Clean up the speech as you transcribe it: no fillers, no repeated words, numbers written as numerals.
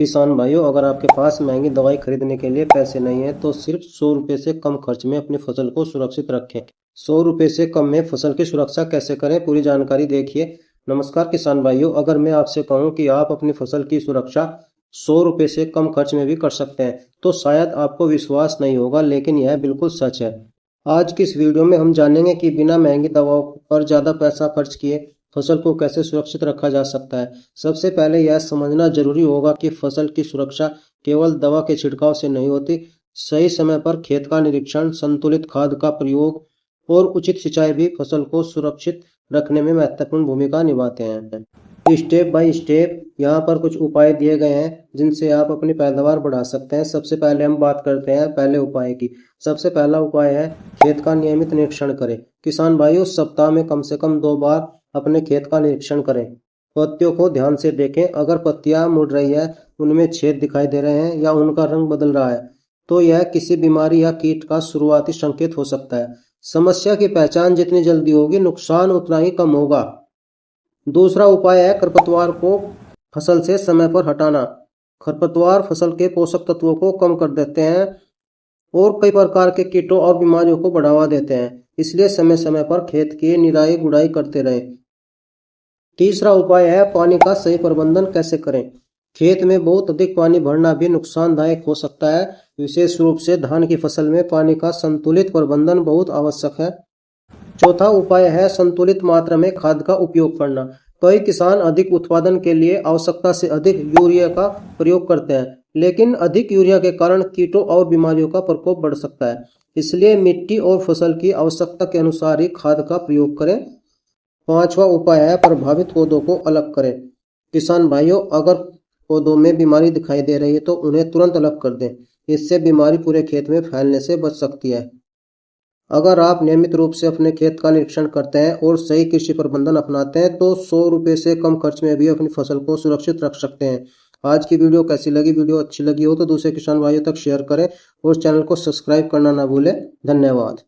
किसान भाइयों, अगर आपके पास महंगी दवाई खरीदने के लिए पैसे नहीं है तो सिर्फ 100 रुपये से कम खर्च में अपनी फसल को सुरक्षित रखें। 100 रुपये से कम में फसल की सुरक्षा कैसे करें, पूरी जानकारी देखिए। नमस्कार किसान भाइयों, अगर मैं आपसे कहूं कि आप अपनी फसल की सुरक्षा 100 रुपये से कम खर्च में भी कर सकते हैं तो शायद आपको विश्वास नहीं होगा, लेकिन यह बिल्कुल सच है। आज की इस वीडियो में हम जानेंगे कि बिना महंगी दवाओं पर ज़्यादा पैसा खर्च किए फसल को कैसे सुरक्षित रखा जा सकता है। सबसे पहले यह समझना जरूरी होगा कि फसल की सुरक्षा केवल दवा के छिड़काव से नहीं होती। सही समय पर खेत का निरीक्षण, संतुलित खाद का प्रयोग और उचित सिंचाई भी फसल को सुरक्षित रखने में महत्वपूर्ण भूमिका निभाते हैं। स्टेप बाय स्टेप यहाँ पर कुछ उपाय दिए गए हैं जिनसे आप अपनी पैदावार बढ़ा सकते हैं। सबसे पहले हम बात करते हैं पहले उपाय की। सबसे पहला उपाय है खेत का नियमित निरीक्षण करें। किसान भाइयों, सप्ताह में कम से कम 2 बार अपने खेत का निरीक्षण करें। पत्तियों को ध्यान से देखें, अगर पत्तियां मुड़ रही है, उनमें छेद दिखाई दे रहे हैं या उनका रंग बदल रहा है तो यह किसी बीमारी या कीट का शुरुआती संकेत हो सकता है। समस्या की पहचान जितनी जल्दी होगी, नुकसान उतना ही कम होगा। दूसरा उपाय है खरपतवार को फसल से समय पर हटाना। खरपतवार फसल के पोषक तत्वों को कम कर देते हैं और कई प्रकार के कीटों और बीमारियों को बढ़ावा देते हैं, इसलिए समय समय पर खेत की निराई गुड़ाई करते रहें। तीसरा उपाय है पानी का सही प्रबंधन कैसे करें। खेत में बहुत अधिक पानी भरना भी नुकसानदायक हो सकता है। विशेष रूप से धान की फसल में पानी का संतुलित प्रबंधन बहुत आवश्यक है। चौथा उपाय है संतुलित मात्रा में खाद का उपयोग करना। कई किसान अधिक उत्पादन के लिए आवश्यकता से अधिक यूरिया का प्रयोग करते हैं, लेकिन अधिक यूरिया के कारण कीटों और बीमारियों का प्रकोप बढ़ सकता है। इसलिए मिट्टी और फसल की आवश्यकता के अनुसार ही खाद का प्रयोग करें। पांचवा उपाय है प्रभावित पौधों को अलग करें। किसान भाइयों, अगर पौधों में बीमारी दिखाई दे रही है तो उन्हें तुरंत अलग कर दें। इससे बीमारी पूरे खेत में फैलने से बच सकती है। अगर आप नियमित रूप से अपने खेत का निरीक्षण करते हैं और सही कृषि प्रबंधन अपनाते हैं तो 100 रुपये से कम खर्च में भी अपनी फसल को सुरक्षित रख सकते हैं। आज की वीडियो कैसी लगी? वीडियो अच्छी लगी हो तो दूसरे किसान भाइयों तक शेयर करें और चैनल को सब्सक्राइब करना ना भूलें। धन्यवाद।